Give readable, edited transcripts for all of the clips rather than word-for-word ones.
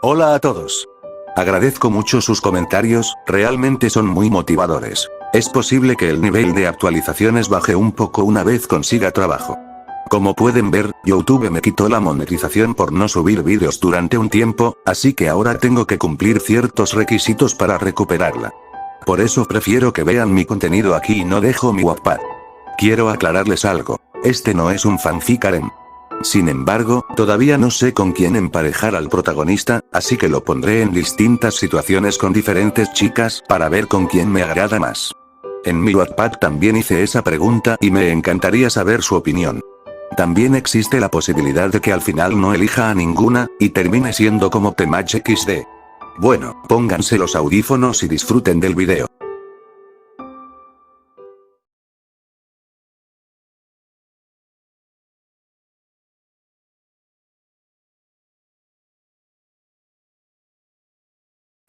Hola a todos. Agradezco mucho sus comentarios, realmente son muy motivadores. Es posible que el nivel de actualizaciones baje un poco una vez consiga trabajo. Como pueden ver, YouTube me quitó la monetización por no subir vídeos durante un tiempo, así que ahora tengo que cumplir ciertos requisitos para recuperarla. Por eso prefiero que vean mi contenido aquí y no dejo mi Wattpad. Quiero aclararles algo, este no es un fanfic harem. Sin embargo, todavía no sé con quién emparejar al protagonista, así que lo pondré en distintas situaciones con diferentes chicas para ver con quién me agrada más. En mi Wattpad también hice esa pregunta y me encantaría saber su opinión. También existe la posibilidad de que al final no elija a ninguna, y termine siendo como Temach XD. Bueno, pónganse los audífonos y disfruten del video.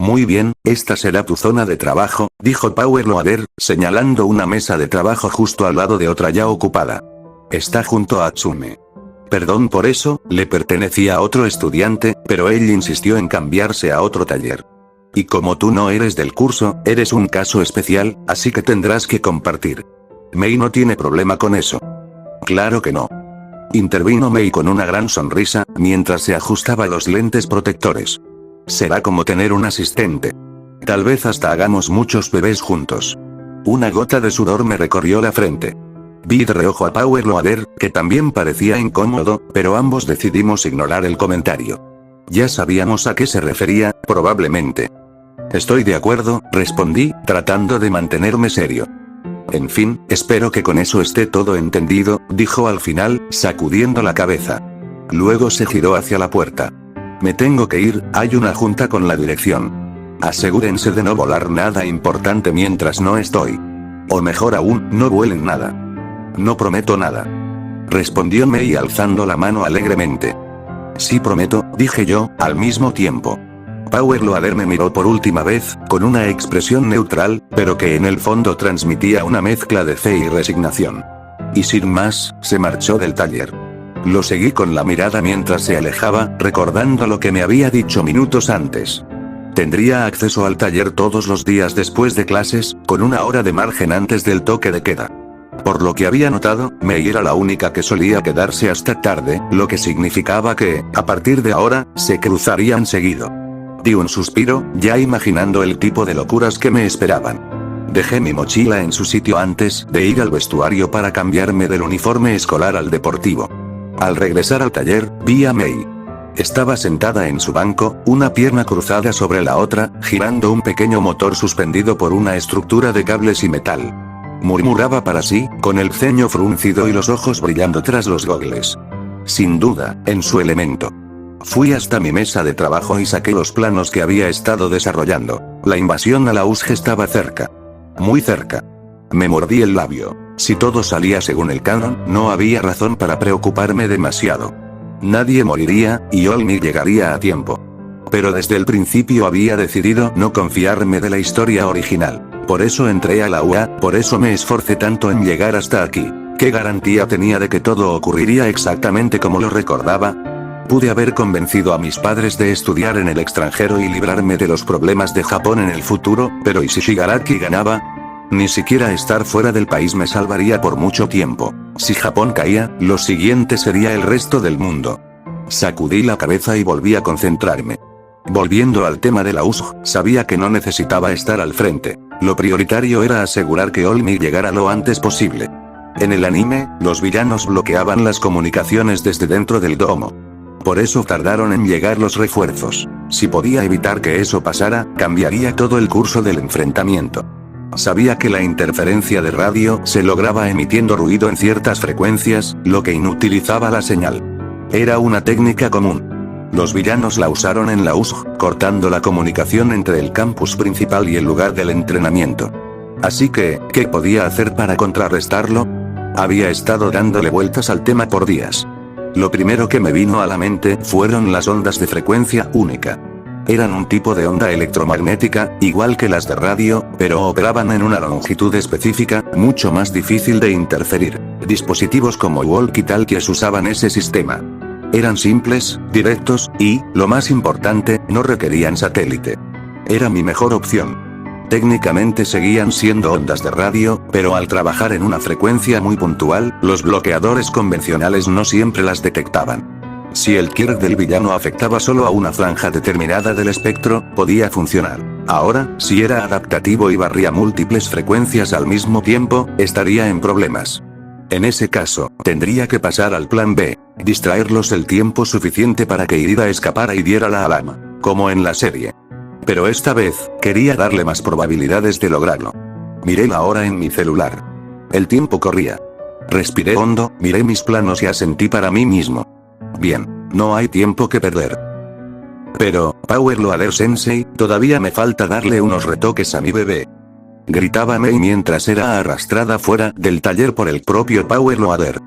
Muy bien, esta será tu zona de trabajo, dijo Power Loader, señalando una mesa de trabajo justo al lado de otra ya ocupada. Está junto a Atsume. Perdón por eso, le pertenecía a otro estudiante, pero él insistió en cambiarse a otro taller. Y como tú no eres del curso, eres un caso especial, así que tendrás que compartir. Mei no tiene problema con eso. Claro que no. Intervino Mei con una gran sonrisa, mientras se ajustaba los lentes protectores. Será como tener un asistente. Tal vez hasta hagamos muchos bebés juntos. Una gota de sudor me recorrió la frente. Vi de reojo a Power Loader, que también parecía incómodo, pero ambos decidimos ignorar el comentario. Ya sabíamos a qué se refería, probablemente. Estoy de acuerdo, respondí, tratando de mantenerme serio. En fin, espero que con eso esté todo entendido, dijo al final, sacudiendo la cabeza. Luego se giró hacia la puerta. Me tengo que ir, hay una junta con la dirección. Asegúrense de no volar nada importante mientras no estoy. O mejor aún, no vuelen nada. No prometo nada. Respondió Mei alzando la mano alegremente. Sí prometo, dije yo, al mismo tiempo. Power Loader me miró por última vez, con una expresión neutral, pero que en el fondo transmitía una mezcla de fe y resignación. Y sin más, se marchó del taller. Lo seguí con la mirada mientras se alejaba, recordando lo que me había dicho minutos antes. Tendría acceso al taller todos los días después de clases, con una hora de margen antes del toque de queda. Por lo que había notado, Mei era la única que solía quedarse hasta tarde, lo que significaba que, a partir de ahora, se cruzarían seguido. Di un suspiro, ya imaginando el tipo de locuras que me esperaban. Dejé mi mochila en su sitio antes de ir al vestuario para cambiarme del uniforme escolar al deportivo. Al regresar al taller, vi a Mei. Estaba sentada en su banco, una pierna cruzada sobre la otra, girando un pequeño motor suspendido por una estructura de cables y metal. Murmuraba para sí, con el ceño fruncido y los ojos brillando tras los gogles. Sin duda, en su elemento. Fui hasta mi mesa de trabajo y saqué los planos que había estado desarrollando. La invasión a la USG estaba cerca. Muy cerca. Me mordí el labio. Si todo salía según el canon, no había razón para preocuparme demasiado. Nadie moriría, y Olmi llegaría a tiempo. Pero desde el principio había decidido no confiarme de la historia original. Por eso entré a la UA, por eso me esforcé tanto en llegar hasta aquí. ¿Qué garantía tenía de que todo ocurriría exactamente como lo recordaba? Pude haber convencido a mis padres de estudiar en el extranjero y librarme de los problemas de Japón en el futuro, pero ¿y si Shigaraki ganaba? Ni siquiera estar fuera del país me salvaría por mucho tiempo. Si Japón caía, lo siguiente sería el resto del mundo. Sacudí la cabeza y volví a concentrarme. Volviendo al tema de la USG, sabía que no necesitaba estar al frente. Lo prioritario era asegurar que Olmi llegara lo antes posible. En el anime, los villanos bloqueaban las comunicaciones desde dentro del domo. Por eso tardaron en llegar los refuerzos. Si podía evitar que eso pasara, cambiaría todo el curso del enfrentamiento. Sabía que la interferencia de radio se lograba emitiendo ruido en ciertas frecuencias, lo que inutilizaba la señal. Era una técnica común. Los villanos la usaron en la USG, cortando la comunicación entre el campus principal y el lugar del entrenamiento. Así que, ¿qué podía hacer para contrarrestarlo? Había estado dándole vueltas al tema por días. Lo primero que me vino a la mente fueron las ondas de frecuencia única. Eran un tipo de onda electromagnética, igual que las de radio, pero operaban en una longitud específica, mucho más difícil de interferir. Dispositivos como walkie-talkies usaban ese sistema. Eran simples, directos, y, lo más importante, no requerían satélite. Era mi mejor opción. Técnicamente seguían siendo ondas de radio, pero al trabajar en una frecuencia muy puntual, los bloqueadores convencionales no siempre las detectaban. Si el Kirk del villano afectaba solo a una franja determinada del espectro, podía funcionar. Ahora, si era adaptativo y barría múltiples frecuencias al mismo tiempo, estaría en problemas. En ese caso, tendría que pasar al plan B, distraerlos el tiempo suficiente para que Irida escapara y diera la alarma, como en la serie. Pero esta vez, quería darle más probabilidades de lograrlo. Miré la hora en mi celular. El tiempo corría. Respiré hondo, miré mis planos y asentí para mí mismo. Bien, no hay tiempo que perder. Pero, Power Loader Sensei, todavía me falta darle unos retoques a mi bebé. Gritaba Mei mientras era arrastrada fuera del taller por el propio Power Loader.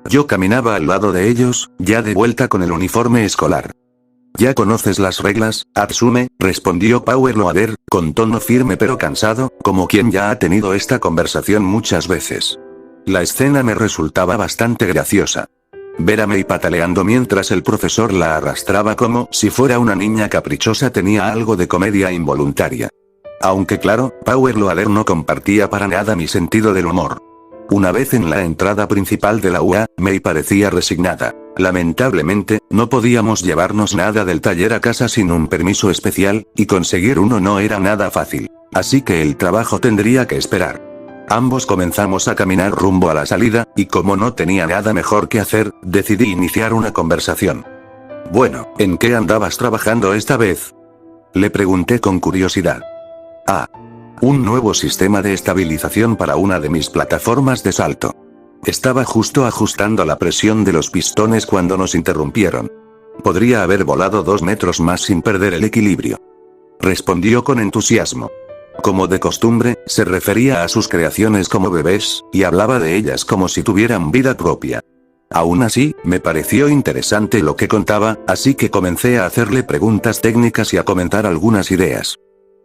Yo caminaba al lado de ellos, ya de vuelta con el uniforme escolar. «Ya conoces las reglas, Atsume», respondió Power Loader, con tono firme pero cansado, como quien ya ha tenido esta conversación muchas veces. La escena me resultaba bastante graciosa. Ver a Mei pataleando mientras el profesor la arrastraba como si fuera una niña caprichosa tenía algo de comedia involuntaria. Aunque claro, Power Loader no compartía para nada mi sentido del humor. Una vez en la entrada principal de la UA, Mei parecía resignada. Lamentablemente, no podíamos llevarnos nada del taller a casa sin un permiso especial, y conseguir uno no era nada fácil. Así que el trabajo tendría que esperar. Ambos comenzamos a caminar rumbo a la salida, y como no tenía nada mejor que hacer, decidí iniciar una conversación. «Bueno, ¿en qué andabas trabajando esta vez?», le pregunté con curiosidad. «Ah. Un nuevo sistema de estabilización para una de mis plataformas de salto. Estaba justo ajustando la presión de los pistones cuando nos interrumpieron. Podría haber volado 2 metros más sin perder el equilibrio», respondió con entusiasmo. Como de costumbre, se refería a sus creaciones como bebés, y hablaba de ellas como si tuvieran vida propia. Aún así, me pareció interesante lo que contaba, así que comencé a hacerle preguntas técnicas y a comentar algunas ideas.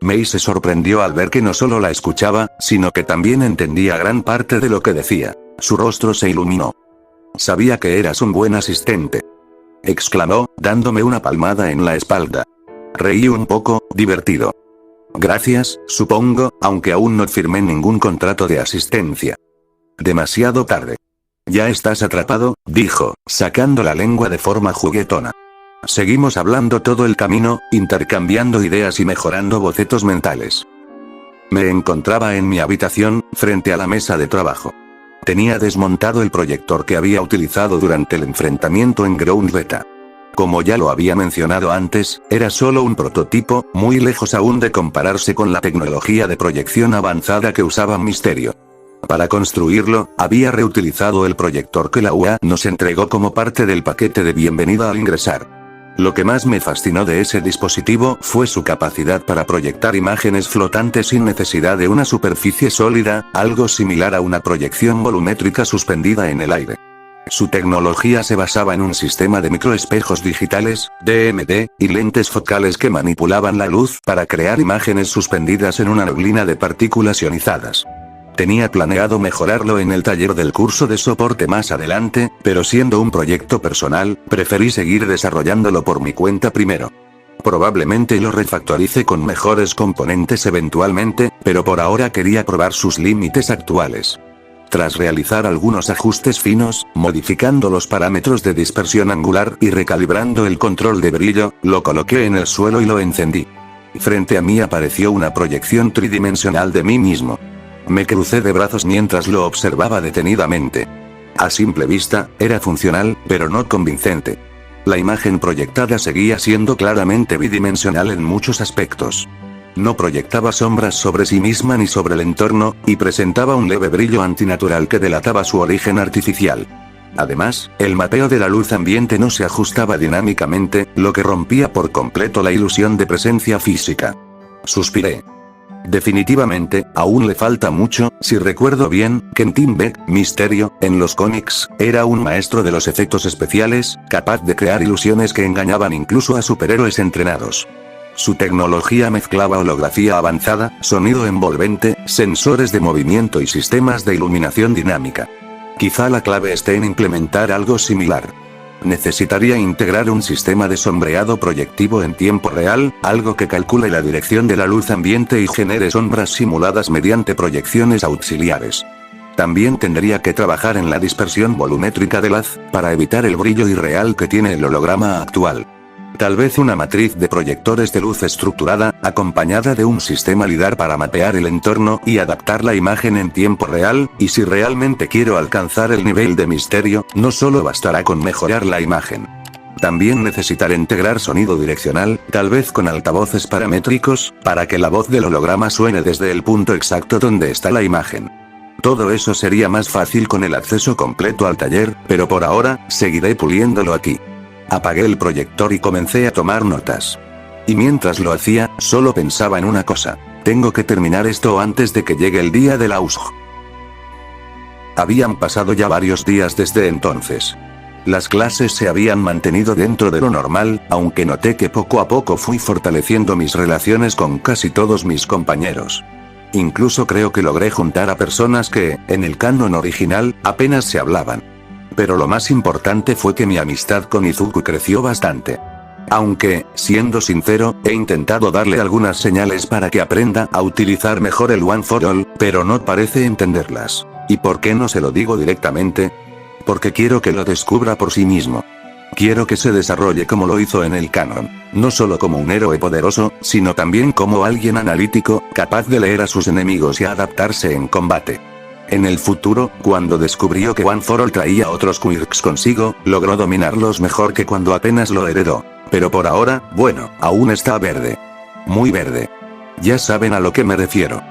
Mei se sorprendió al ver que no solo la escuchaba, sino que también entendía gran parte de lo que decía. Su rostro se iluminó. «Sabía que eras un buen asistente», exclamó, dándome una palmada en la espalda. Reí un poco, divertido. «Gracias, supongo, aunque aún no firmé ningún contrato de asistencia». «Demasiado tarde». «Ya estás atrapado», dijo, sacando la lengua de forma juguetona. Seguimos hablando todo el camino, intercambiando ideas y mejorando bocetos mentales. Me encontraba en mi habitación, frente a la mesa de trabajo. Tenía desmontado el proyector que había utilizado durante el enfrentamiento en Ground Beta. Como ya lo había mencionado antes, era solo un prototipo, muy lejos aún de compararse con la tecnología de proyección avanzada que usaba Misterio. Para construirlo, había reutilizado el proyector que la UA nos entregó como parte del paquete de bienvenida al ingresar. Lo que más me fascinó de ese dispositivo fue su capacidad para proyectar imágenes flotantes sin necesidad de una superficie sólida, algo similar a una proyección volumétrica suspendida en el aire. Su tecnología se basaba en un sistema de microespejos digitales, DMD, y lentes focales que manipulaban la luz para crear imágenes suspendidas en una neblina de partículas ionizadas. Tenía planeado mejorarlo en el taller del curso de soporte más adelante, pero siendo un proyecto personal, preferí seguir desarrollándolo por mi cuenta primero. Probablemente lo refactorice con mejores componentes eventualmente, pero por ahora quería probar sus límites actuales. Tras realizar algunos ajustes finos, modificando los parámetros de dispersión angular y recalibrando el control de brillo, lo coloqué en el suelo y lo encendí. Frente a mí apareció una proyección tridimensional de mí mismo. Me crucé de brazos mientras lo observaba detenidamente. A simple vista, era funcional, pero no convincente. La imagen proyectada seguía siendo claramente bidimensional en muchos aspectos. No proyectaba sombras sobre sí misma ni sobre el entorno, y presentaba un leve brillo antinatural que delataba su origen artificial. Además, el mapeo de la luz ambiente no se ajustaba dinámicamente, lo que rompía por completo la ilusión de presencia física. Suspiré. Definitivamente, aún le falta mucho. Si recuerdo bien, Quentin Beck, Misterio, en los cómics, era un maestro de los efectos especiales, capaz de crear ilusiones que engañaban incluso a superhéroes entrenados. Su tecnología mezclaba holografía avanzada, sonido envolvente, sensores de movimiento y sistemas de iluminación dinámica. Quizá la clave esté en implementar algo similar. Necesitaría integrar un sistema de sombreado proyectivo en tiempo real, algo que calcule la dirección de la luz ambiente y genere sombras simuladas mediante proyecciones auxiliares. También tendría que trabajar en la dispersión volumétrica del haz, para evitar el brillo irreal que tiene el holograma actual. Tal vez una matriz de proyectores de luz estructurada, acompañada de un sistema LIDAR para mapear el entorno y adaptar la imagen en tiempo real, y si realmente quiero alcanzar el nivel de misterio, no solo bastará con mejorar la imagen. También necesitaré integrar sonido direccional, tal vez con altavoces paramétricos, para que la voz del holograma suene desde el punto exacto donde está la imagen. Todo eso sería más fácil con el acceso completo al taller, pero por ahora, seguiré puliéndolo aquí. Apagué el proyector y comencé a tomar notas. Y mientras lo hacía, solo pensaba en una cosa. Tengo que terminar esto antes de que llegue el día de la USG. Habían pasado ya varios días desde entonces. Las clases se habían mantenido dentro de lo normal, aunque noté que poco a poco fui fortaleciendo mis relaciones con casi todos mis compañeros. Incluso creo que logré juntar a personas que, en el canon original, apenas se hablaban. Pero lo más importante fue que mi amistad con Izuku creció bastante. Aunque, siendo sincero, he intentado darle algunas señales para que aprenda a utilizar mejor el One for All, pero no parece entenderlas. ¿Y por qué no se lo digo directamente? Porque quiero que lo descubra por sí mismo. Quiero que se desarrolle como lo hizo en el canon, no solo como un héroe poderoso, sino también como alguien analítico, capaz de leer a sus enemigos y adaptarse en combate. En el futuro, cuando descubrió que One for All traía otros quirks consigo, logró dominarlos mejor que cuando apenas lo heredó. Pero por ahora, bueno, aún está verde. Muy verde. Ya saben a lo que me refiero.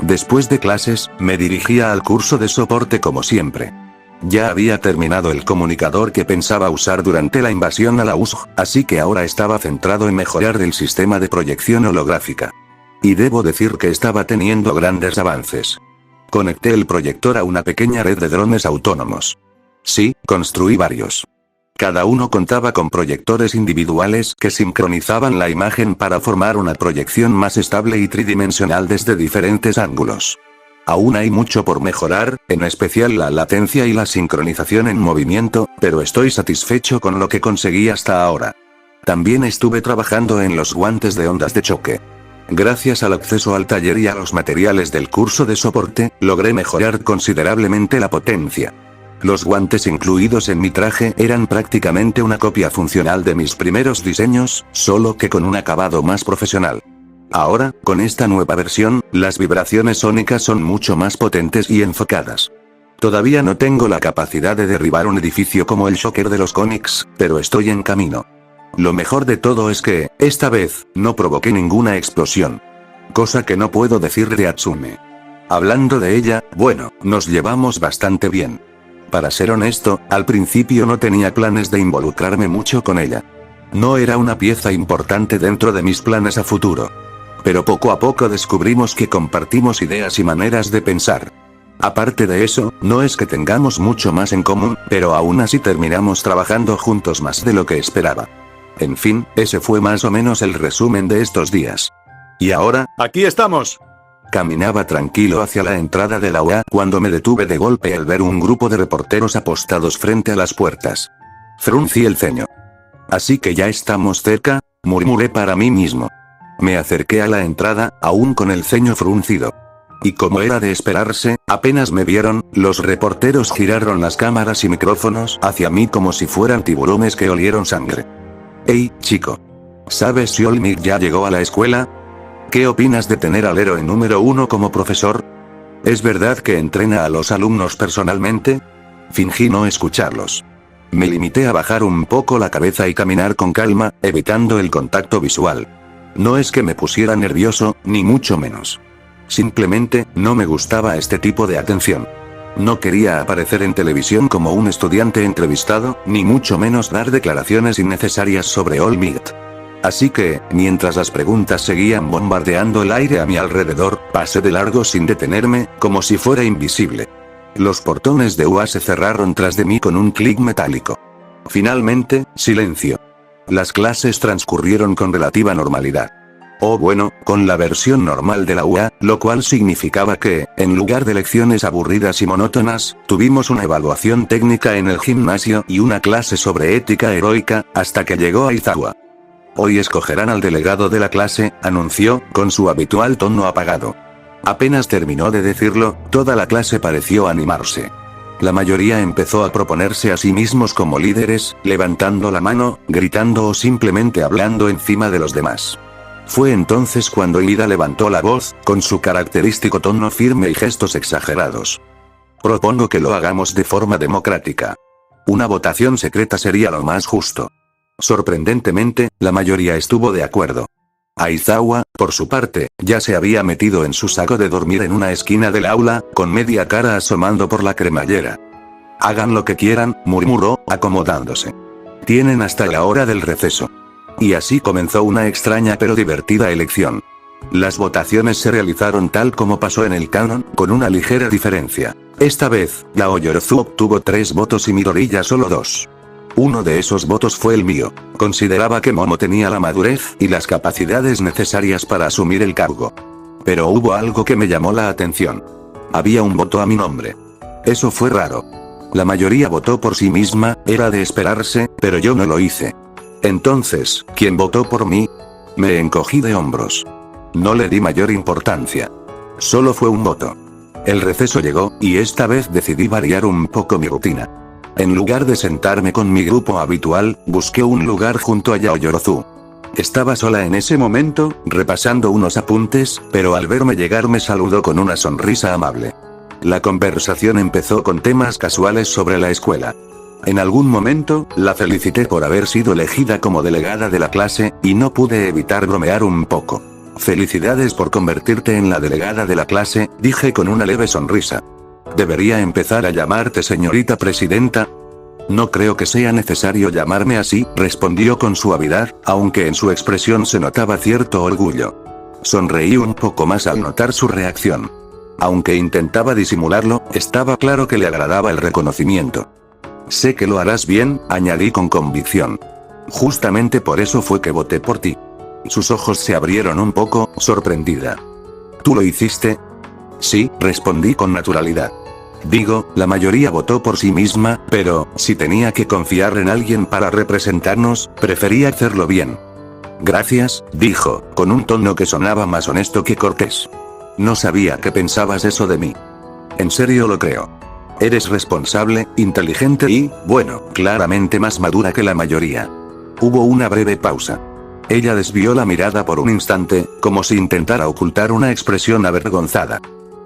Después de clases, me dirigía al curso de soporte como siempre. Ya había terminado el comunicador que pensaba usar durante la invasión a la USG, así que ahora estaba centrado en mejorar el sistema de proyección holográfica. Y debo decir que estaba teniendo grandes avances. Conecté el proyector a una pequeña red de drones autónomos. Sí, construí varios. Cada uno contaba con proyectores individuales que sincronizaban la imagen para formar una proyección más estable y tridimensional desde diferentes ángulos. Aún hay mucho por mejorar, en especial la latencia y la sincronización en movimiento, pero estoy satisfecho con lo que conseguí hasta ahora. También estuve trabajando en los guantes de ondas de choque. Gracias al acceso al taller y a los materiales del curso de soporte, logré mejorar considerablemente la potencia. Los guantes incluidos en mi traje eran prácticamente una copia funcional de mis primeros diseños, solo que con un acabado más profesional. Ahora, con esta nueva versión, las vibraciones sónicas son mucho más potentes y enfocadas. Todavía no tengo la capacidad de derribar un edificio como el Shocker de los cómics, pero estoy en camino. Lo mejor de todo es que, esta vez, no provoqué ninguna explosión. Cosa que no puedo decir de Atsume. Hablando de ella, bueno, nos llevamos bastante bien. Para ser honesto, al principio no tenía planes de involucrarme mucho con ella. No era una pieza importante dentro de mis planes a futuro. Pero poco a poco descubrimos que compartimos ideas y maneras de pensar. Aparte de eso, no es que tengamos mucho más en común, pero aún así terminamos trabajando juntos más de lo que esperaba. En fin, ese fue más o menos el resumen de estos días. Y ahora, ¡aquí estamos! Caminaba tranquilo hacia la entrada de la UA cuando me detuve de golpe al ver un grupo de reporteros apostados frente a las puertas. Fruncí el ceño. Así que ya estamos cerca, murmuré para mí mismo. Me acerqué a la entrada, aún con el ceño fruncido. Y como era de esperarse, apenas me vieron, los reporteros giraron las cámaras y micrófonos hacia mí como si fueran tiburones que olieron sangre. Hey, chico. ¿Sabes si Olmig ya llegó a la escuela? ¿Qué opinas de tener al héroe número 1 como profesor? ¿Es verdad que entrena a los alumnos personalmente? Fingí no escucharlos. Me limité a bajar un poco la cabeza y caminar con calma, evitando el contacto visual. No es que me pusiera nervioso, ni mucho menos. Simplemente, no me gustaba este tipo de atención. No quería aparecer en televisión como un estudiante entrevistado, ni mucho menos dar declaraciones innecesarias sobre All Might. Así que, mientras las preguntas seguían bombardeando el aire a mi alrededor, pasé de largo sin detenerme, como si fuera invisible. Los portones de UA se cerraron tras de mí con un clic metálico. Finalmente, silencio. Las clases transcurrieron con relativa normalidad. O bueno, con la versión normal de la UA, lo cual significaba que, en lugar de lecciones aburridas y monótonas, tuvimos una evaluación técnica en el gimnasio y una clase sobre ética heroica, hasta que llegó Aizawa. Hoy escogerán al delegado de la clase, anunció, con su habitual tono apagado. Apenas terminó de decirlo, toda la clase pareció animarse. La mayoría empezó a proponerse a sí mismos como líderes, levantando la mano, gritando o simplemente hablando encima de los demás. Fue entonces cuando Ida levantó la voz, con su característico tono firme y gestos exagerados. Propongo que lo hagamos de forma democrática. Una votación secreta sería lo más justo. Sorprendentemente, la mayoría estuvo de acuerdo. Aizawa, por su parte, ya se había metido en su saco de dormir en una esquina del aula, con media cara asomando por la cremallera. Hagan lo que quieran, murmuró, acomodándose. Tienen hasta la hora del receso. Y así comenzó una extraña pero divertida elección. Las votaciones se realizaron tal como pasó en el canon, con una ligera diferencia. Esta vez, Yaoyorozu obtuvo 3 votos y Midoriya solo 2. Uno de esos votos fue el mío. Consideraba que Momo tenía la madurez y las capacidades necesarias para asumir el cargo. Pero hubo algo que me llamó la atención. Había un voto a mi nombre. Eso fue raro. La mayoría votó por sí misma, era de esperarse, pero yo no lo hice. Entonces, ¿quién votó por mí? Me encogí de hombros. No le di mayor importancia. Solo fue un voto. El receso llegó, y esta vez decidí variar un poco mi rutina. En lugar de sentarme con mi grupo habitual, busqué un lugar junto a Yaoyorozu. Estaba sola en ese momento, repasando unos apuntes, pero al verme llegar me saludó con una sonrisa amable. La conversación empezó con temas casuales sobre la escuela. En algún momento, la felicité por haber sido elegida como delegada de la clase, y no pude evitar bromear un poco. Felicidades por convertirte en la delegada de la clase, dije con una leve sonrisa. ¿Debería empezar a llamarte señorita presidenta? No creo que sea necesario llamarme así, respondió con suavidad, aunque en su expresión se notaba cierto orgullo. Sonreí un poco más al notar su reacción. Aunque intentaba disimularlo, estaba claro que le agradaba el reconocimiento. Sé que lo harás bien, añadí con convicción. Justamente por eso fue que voté por ti. Sus ojos se abrieron un poco, sorprendida. ¿Tú lo hiciste? Sí, respondí con naturalidad. Digo, la mayoría votó por sí misma, pero, si tenía que confiar en alguien para representarnos, prefería hacerlo bien. Gracias, dijo, con un tono que sonaba más honesto que cortés. No sabía que pensabas eso de mí. En serio lo creo. Eres responsable, inteligente y, bueno, claramente más madura que la mayoría. Hubo una breve pausa. Ella desvió la mirada por un instante, como si intentara ocultar una expresión avergonzada.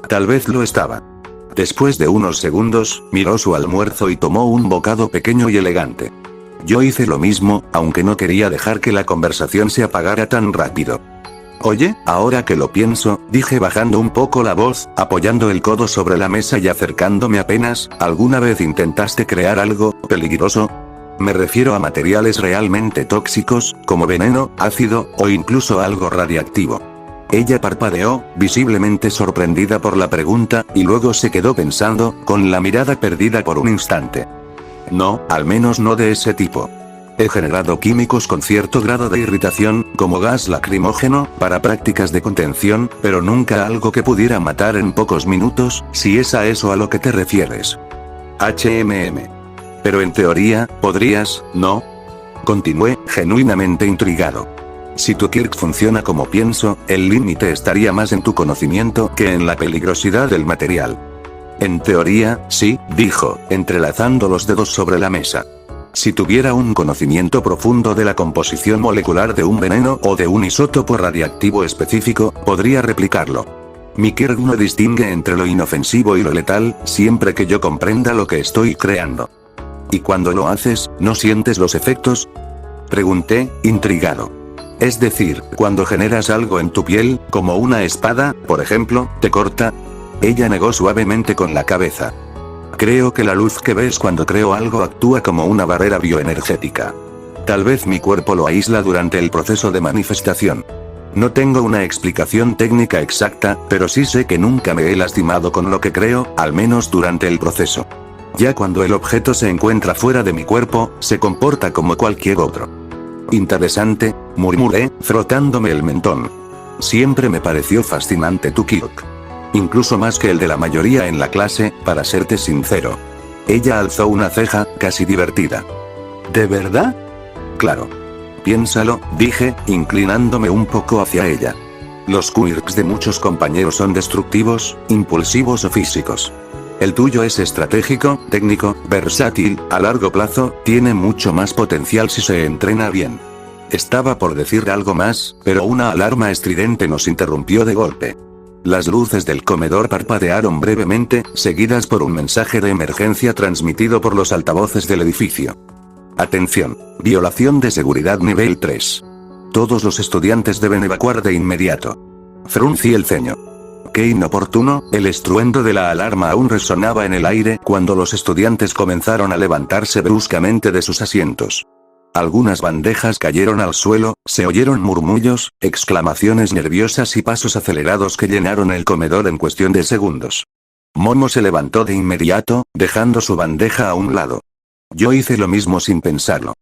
Tal vez lo estaba. Después de unos segundos, miró su almuerzo y tomó un bocado pequeño y elegante. Yo hice lo mismo, aunque no quería dejar que la conversación se apagara tan rápido. Oye, ahora que lo pienso, dije bajando un poco la voz, apoyando el codo sobre la mesa y acercándome apenas, ¿alguna vez intentaste crear algo peligroso? Me refiero a materiales realmente tóxicos, como veneno, ácido, o incluso algo radiactivo. Ella parpadeó, visiblemente sorprendida por la pregunta, y luego se quedó pensando, con la mirada perdida por un instante. No, al menos no de ese tipo. He generado químicos con cierto grado de irritación, como gas lacrimógeno, para prácticas de contención, pero nunca algo que pudiera matar en pocos minutos, si es a eso a lo que te refieres. Pero en teoría, podrías, ¿no? Continué, genuinamente intrigado. Si tu Kirk funciona como pienso, el límite estaría más en tu conocimiento que en la peligrosidad del material. En teoría, sí, dijo, entrelazando los dedos sobre la mesa. Si tuviera un conocimiento profundo de la composición molecular de un veneno o de un isótopo radiactivo específico, podría replicarlo. Mi Kirk no distingue entre lo inofensivo y lo letal, siempre que yo comprenda lo que estoy creando. ¿Y cuando lo haces, no sientes los efectos? Pregunté, intrigado. Es decir, cuando generas algo en tu piel, como una espada, por ejemplo, ¿te corta? Ella negó suavemente con la cabeza. Creo que la luz que ves cuando creo algo actúa como una barrera bioenergética. Tal vez mi cuerpo lo aísla durante el proceso de manifestación. No tengo una explicación técnica exacta, pero sí sé que nunca me he lastimado con lo que creo, al menos durante el proceso. Ya cuando el objeto se encuentra fuera de mi cuerpo, se comporta como cualquier otro. Interesante, murmuré, frotándome el mentón. Siempre me pareció fascinante tu Kirk. Incluso más que el de la mayoría en la clase, para serte sincero. Ella alzó una ceja, casi divertida. ¿De verdad? Claro. Piénsalo, dije, inclinándome un poco hacia ella. Los quirks de muchos compañeros son destructivos, impulsivos o físicos. El tuyo es estratégico, técnico, versátil, a largo plazo, tiene mucho más potencial si se entrena bien. Estaba por decir algo más, pero una alarma estridente nos interrumpió de golpe. Las luces del comedor parpadearon brevemente, seguidas por un mensaje de emergencia transmitido por los altavoces del edificio. Atención, violación de seguridad nivel 3. Todos los estudiantes deben evacuar de inmediato. Fruncí el ceño. Qué inoportuno, el estruendo de la alarma aún resonaba en el aire cuando los estudiantes comenzaron a levantarse bruscamente de sus asientos. Algunas bandejas cayeron al suelo, se oyeron murmullos, exclamaciones nerviosas y pasos acelerados que llenaron el comedor en cuestión de segundos. Momo se levantó de inmediato, dejando su bandeja a un lado. Yo hice lo mismo sin pensarlo.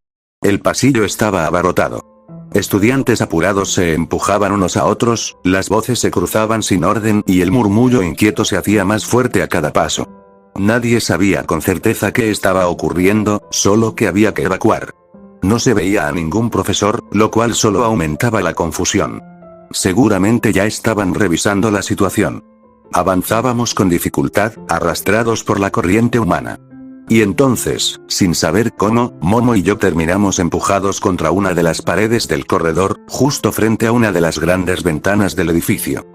El pasillo estaba abarrotado. Estudiantes apurados se empujaban unos a otros, las voces se cruzaban sin orden y el murmullo inquieto se hacía más fuerte a cada paso. Nadie sabía con certeza qué estaba ocurriendo, solo que había que evacuar. No se veía a ningún profesor, lo cual solo aumentaba la confusión. Seguramente ya estaban revisando la situación. Avanzábamos con dificultad, arrastrados por la corriente humana. Y entonces, sin saber cómo, Momo y yo terminamos empujados contra una de las paredes del corredor, justo frente a una de las grandes ventanas del edificio.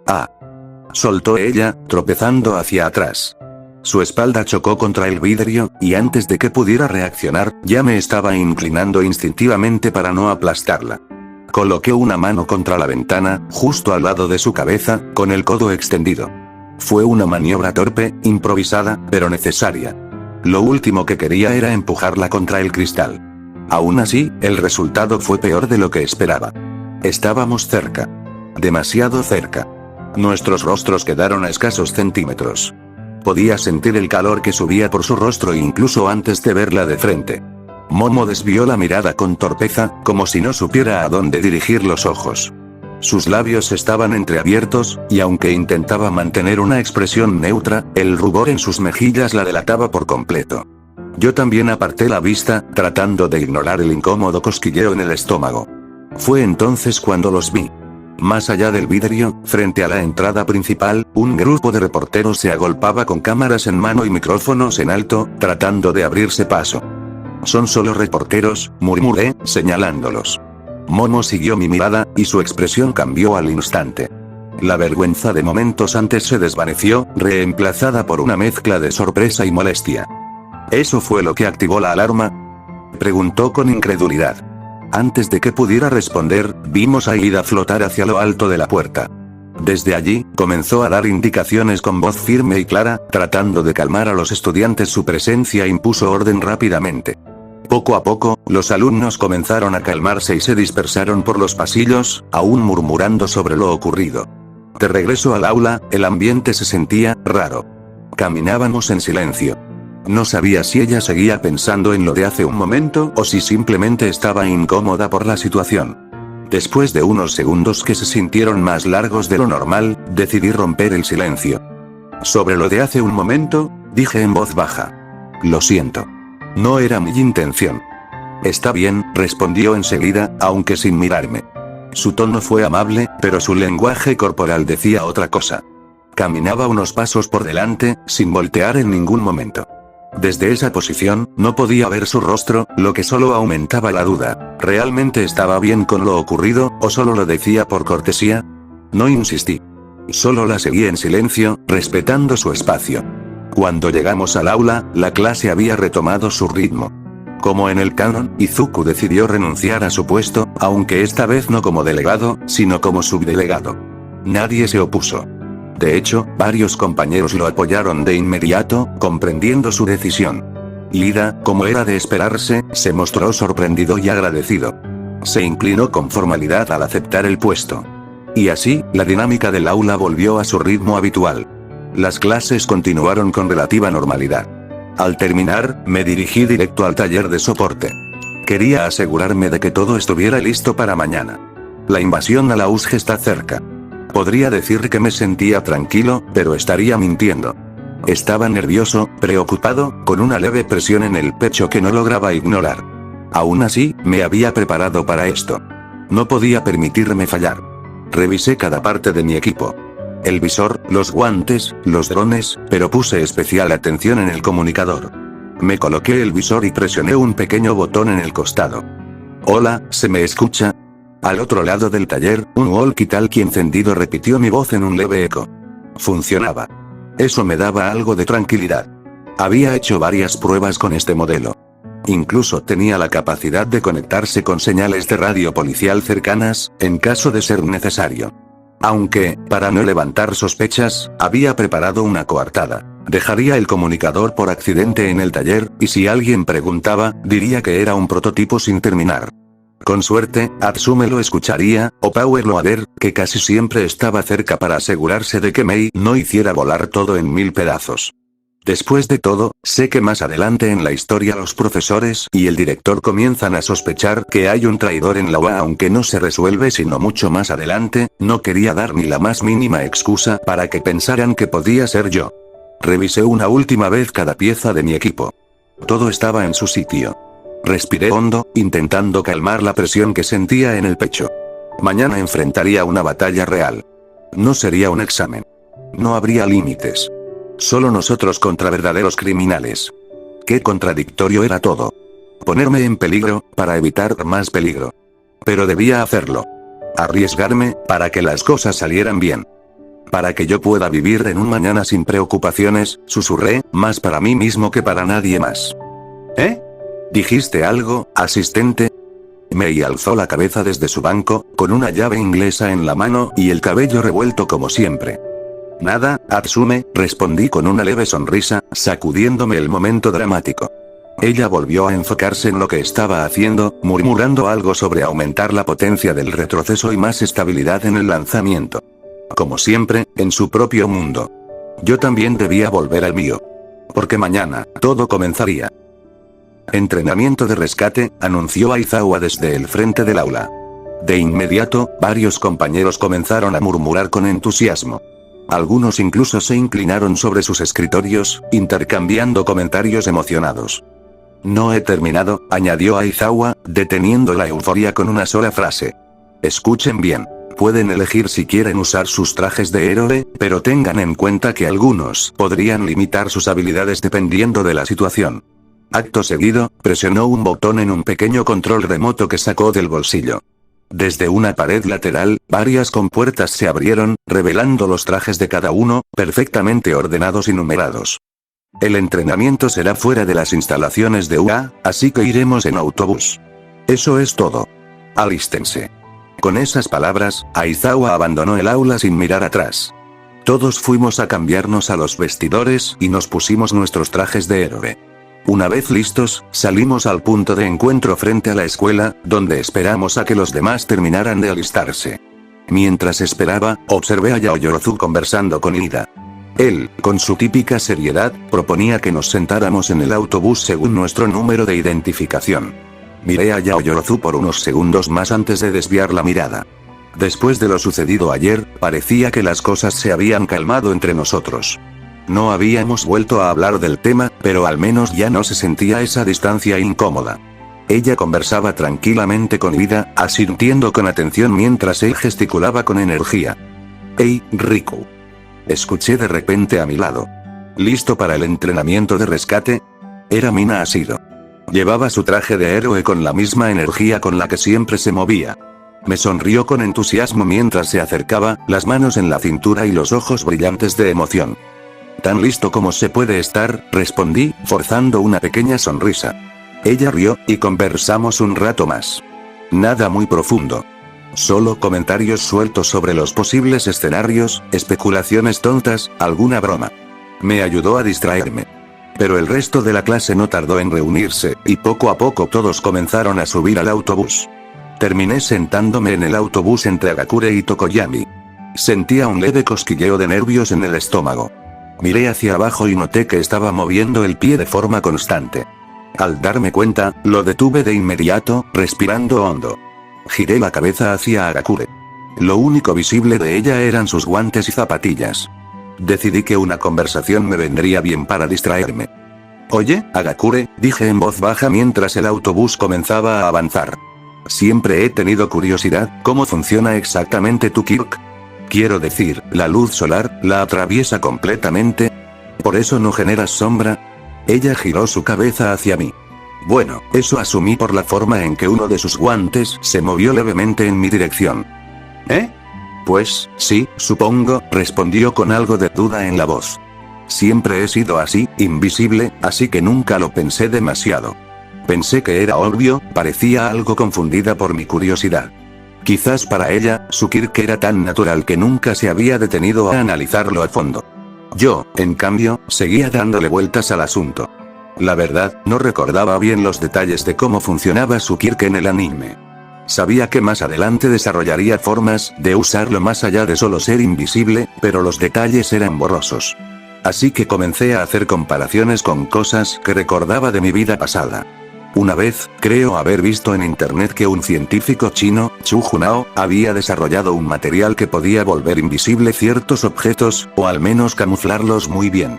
¡Ah! Soltó ella, tropezando hacia atrás. Su espalda chocó contra el vidrio, y antes de que pudiera reaccionar, ya me estaba inclinando instintivamente para no aplastarla. Coloqué una mano contra la ventana, justo al lado de su cabeza, con el codo extendido. Fue una maniobra torpe, improvisada, pero necesaria. Lo último que quería era empujarla contra el cristal. Aún así, el resultado fue peor de lo que esperaba. Estábamos cerca. Demasiado cerca. Nuestros rostros quedaron a escasos centímetros. Podía sentir el calor que subía por su rostro incluso antes de verla de frente. Momo desvió la mirada con torpeza, como si no supiera a dónde dirigir los ojos. Sus labios estaban entreabiertos, y aunque intentaba mantener una expresión neutra, el rubor en sus mejillas la delataba por completo. Yo también aparté la vista, tratando de ignorar el incómodo cosquilleo en el estómago. Fue entonces cuando los vi. Más allá del vidrio, frente a la entrada principal, un grupo de reporteros se agolpaba con cámaras en mano y micrófonos en alto, tratando de abrirse paso. Son solo reporteros, murmuré, señalándolos. Momo siguió mi mirada, y su expresión cambió al instante. La vergüenza de momentos antes se desvaneció, reemplazada por una mezcla de sorpresa y molestia. ¿Eso fue lo que activó la alarma?, preguntó con incredulidad. Antes de que pudiera responder, vimos a Ida flotar hacia lo alto de la puerta. Desde allí, comenzó a dar indicaciones con voz firme y clara, tratando de calmar a los estudiantes. Su presencia impuso orden rápidamente. Poco a poco, los alumnos comenzaron a calmarse y se dispersaron por los pasillos, aún murmurando sobre lo ocurrido. De regreso al aula, el ambiente se sentía raro. Caminábamos en silencio. No sabía si ella seguía pensando en lo de hace un momento o si simplemente estaba incómoda por la situación. Después de unos segundos que se sintieron más largos de lo normal, decidí romper el silencio. Sobre lo de hace un momento, dije en voz baja. Lo siento. No era mi intención. Está bien, respondió enseguida, aunque sin mirarme. Su tono fue amable, pero su lenguaje corporal decía otra cosa. Caminaba unos pasos por delante, sin voltear en ningún momento. Desde esa posición, no podía ver su rostro, lo que solo aumentaba la duda. ¿Realmente estaba bien con lo ocurrido, o solo lo decía por cortesía? No insistí. Solo la seguí en silencio, respetando su espacio. Cuando llegamos al aula, la clase había retomado su ritmo. Como en el canon, Izuku decidió renunciar a su puesto, aunque esta vez no como delegado, sino como subdelegado. Nadie se opuso. De hecho, varios compañeros lo apoyaron de inmediato, comprendiendo su decisión. Ida, como era de esperarse, se mostró sorprendido y agradecido. Se inclinó con formalidad al aceptar el puesto. Y así, la dinámica del aula volvió a su ritmo habitual. Las clases continuaron con relativa normalidad. Al terminar, me dirigí directo al taller de soporte. Quería asegurarme de que todo estuviera listo para mañana. La invasión a la USG está cerca. Podría decir que me sentía tranquilo, pero estaría mintiendo. Estaba nervioso, preocupado, con una leve presión en el pecho que no lograba ignorar. Aún así, me había preparado para esto. No podía permitirme fallar. Revisé cada parte de mi equipo. El visor, los guantes, los drones, pero puse especial atención en el comunicador. Me coloqué el visor y presioné un pequeño botón en el costado. Hola, ¿se me escucha? Al otro lado del taller, un walkie-talkie encendido repitió mi voz en un leve eco. Funcionaba. Eso me daba algo de tranquilidad. Había hecho varias pruebas con este modelo. Incluso tenía la capacidad de conectarse con señales de radio policial cercanas, en caso de ser necesario. Aunque, para no levantar sospechas, había preparado una coartada. Dejaría el comunicador por accidente en el taller, y si alguien preguntaba, diría que era un prototipo sin terminar. Con suerte, Atsume lo escucharía, o Power Loader, que casi siempre estaba cerca para asegurarse de que Mei no hiciera volar todo en 1000 pedazos. Después de todo, sé que más adelante en la historia los profesores y el director comienzan a sospechar que hay un traidor en la UA, aunque no se resuelve sino mucho más adelante. No quería dar ni la más mínima excusa para que pensaran que podía ser yo. Revisé una última vez cada pieza de mi equipo. Todo estaba en su sitio. Respiré hondo, intentando calmar la presión que sentía en el pecho. Mañana enfrentaría una batalla real. No sería un examen. No habría límites. Solo nosotros contra verdaderos criminales. Qué contradictorio era todo. Ponerme en peligro, para evitar más peligro. Pero debía hacerlo. Arriesgarme, para que las cosas salieran bien. Para que yo pueda vivir en un mañana sin preocupaciones, susurré, más para mí mismo que para nadie más. ¿Eh? ¿Dijiste algo, asistente? Mei alzó la cabeza desde su banco, con una llave inglesa en la mano y el cabello revuelto como siempre. Nada, Atsume, respondí con una leve sonrisa, sacudiéndome el momento dramático. Ella volvió a enfocarse en lo que estaba haciendo, murmurando algo sobre aumentar la potencia del retroceso y más estabilidad en el lanzamiento. Como siempre, en su propio mundo. Yo también debía volver al mío. Porque mañana, todo comenzaría. Entrenamiento de rescate, anunció Aizawa desde el frente del aula. De inmediato, varios compañeros comenzaron a murmurar con entusiasmo. Algunos incluso se inclinaron sobre sus escritorios, intercambiando comentarios emocionados. No he terminado, añadió Aizawa, deteniendo la euforia con una sola frase. Escuchen bien. Pueden elegir si quieren usar sus trajes de héroe, pero tengan en cuenta que algunos podrían limitar sus habilidades dependiendo de la situación. Acto seguido, presionó un botón en un pequeño control remoto que sacó del bolsillo. Desde una pared lateral, varias compuertas se abrieron, revelando los trajes de cada uno, perfectamente ordenados y numerados. El entrenamiento será fuera de las instalaciones de UA, así que iremos en autobús. Eso es todo. Alístense. Con esas palabras, Aizawa abandonó el aula sin mirar atrás. Todos fuimos a cambiarnos a los vestidores y nos pusimos nuestros trajes de héroe. Una vez listos, salimos al punto de encuentro frente a la escuela, donde esperamos a que los demás terminaran de alistarse. Mientras esperaba, observé a Yaoyorozu conversando con Ida. Él, con su típica seriedad, proponía que nos sentáramos en el autobús según nuestro número de identificación. Miré a Yaoyorozu por unos segundos más antes de desviar la mirada. Después de lo sucedido ayer, parecía que las cosas se habían calmado entre nosotros. No habíamos vuelto a hablar del tema, pero al menos ya no se sentía esa distancia incómoda. Ella conversaba tranquilamente con Ida, asintiendo con atención mientras él gesticulaba con energía. «Hey, Riku». Escuché de repente a mi lado. ¿Listo para el entrenamiento de rescate? Era Mina Asiro. Llevaba su traje de héroe con la misma energía con la que siempre se movía. Me sonrió con entusiasmo mientras se acercaba, las manos en la cintura y los ojos brillantes de emoción. Tan listo como se puede estar, respondí, forzando una pequeña sonrisa. Ella rió, y conversamos un rato más. Nada muy profundo. Solo comentarios sueltos sobre los posibles escenarios, especulaciones tontas, alguna broma. Me ayudó a distraerme. Pero el resto de la clase no tardó en reunirse, y poco a poco todos comenzaron a subir al autobús. Terminé sentándome en el autobús entre Agakure y Tokoyami. Sentía un leve cosquilleo de nervios en el estómago. Miré hacia abajo y noté que estaba moviendo el pie de forma constante. Al darme cuenta, lo detuve de inmediato, respirando hondo. Giré la cabeza hacia Agakure. Lo único visible de ella eran sus guantes y zapatillas. Decidí que una conversación me vendría bien para distraerme. Oye, Agakure, dije en voz baja mientras el autobús comenzaba a avanzar. Siempre he tenido curiosidad, ¿cómo funciona exactamente tu Kirk? Quiero decir, ¿la luz solar la atraviesa completamente? ¿Por eso no generas sombra? Ella giró su cabeza hacia mí. Bueno, eso asumí por la forma en que uno de sus guantes se movió levemente en mi dirección. ¿Eh? Pues, sí, supongo, respondió con algo de duda en la voz. Siempre he sido así, invisible, así que nunca lo pensé demasiado. Pensé que era obvio, parecía algo confundida por mi curiosidad. Quizás para ella, su Kirk era tan natural que nunca se había detenido a analizarlo a fondo. Yo, en cambio, seguía dándole vueltas al asunto. La verdad, no recordaba bien los detalles de cómo funcionaba su Kirk en el anime. Sabía que más adelante desarrollaría formas de usarlo más allá de solo ser invisible, pero los detalles eran borrosos. Así que comencé a hacer comparaciones con cosas que recordaba de mi vida pasada. Una vez, creo haber visto en internet que un científico chino, Chu Junao, había desarrollado un material que podía volver invisible ciertos objetos, o al menos camuflarlos muy bien.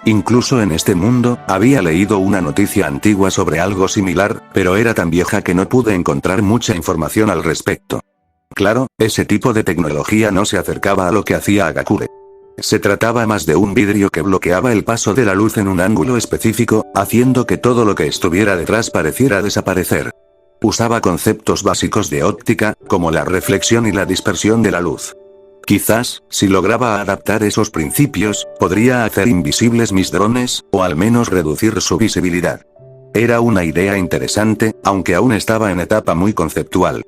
Incluso en este mundo, había leído una noticia antigua sobre algo similar, pero era tan vieja que no pude encontrar mucha información al respecto. Claro, ese tipo de tecnología no se acercaba a lo que hacía Agakure. Se trataba más de un vidrio que bloqueaba el paso de la luz en un ángulo específico, haciendo que todo lo que estuviera detrás pareciera desaparecer. Usaba conceptos básicos de óptica, como la reflexión y la dispersión de la luz. Quizás, si lograba adaptar esos principios, podría hacer invisibles mis drones, o al menos reducir su visibilidad. Era una idea interesante, aunque aún estaba en etapa muy conceptual.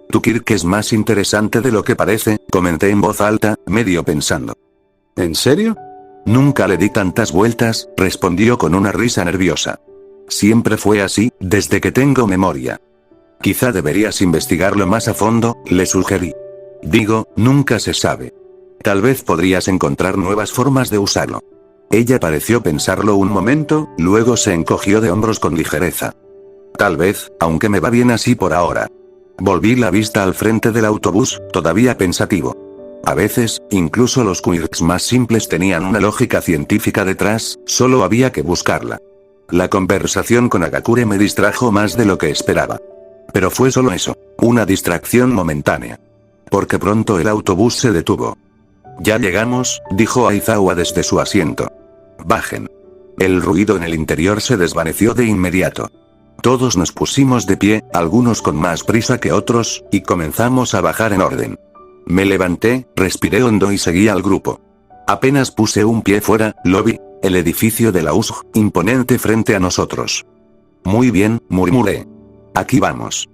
Tu Kirk es más interesante de lo que parece, comenté en voz alta, medio pensando. ¿En serio? Nunca le di tantas vueltas, respondió con una risa nerviosa. Siempre fue así, desde que tengo memoria. Quizá deberías investigarlo más a fondo, le sugerí. Digo, nunca se sabe. Tal vez podrías encontrar nuevas formas de usarlo. Ella pareció pensarlo un momento, luego se encogió de hombros con ligereza. Tal vez, aunque me va bien así por ahora. Volví la vista al frente del autobús, todavía pensativo. A veces, incluso los quirks más simples tenían una lógica científica detrás, solo había que buscarla. La conversación con Agakure me distrajo más de lo que esperaba. Pero fue solo eso, una distracción momentánea. Porque pronto el autobús se detuvo. Ya llegamos, dijo Aizawa desde su asiento. Bajen. El ruido en el interior se desvaneció de inmediato. Todos nos pusimos de pie, algunos con más prisa que otros, y comenzamos a bajar en orden. Me levanté, respiré hondo y seguí al grupo. Apenas puse un pie fuera, lo vi, el edificio de la USG, imponente frente a nosotros. Muy bien, murmuré. Aquí vamos.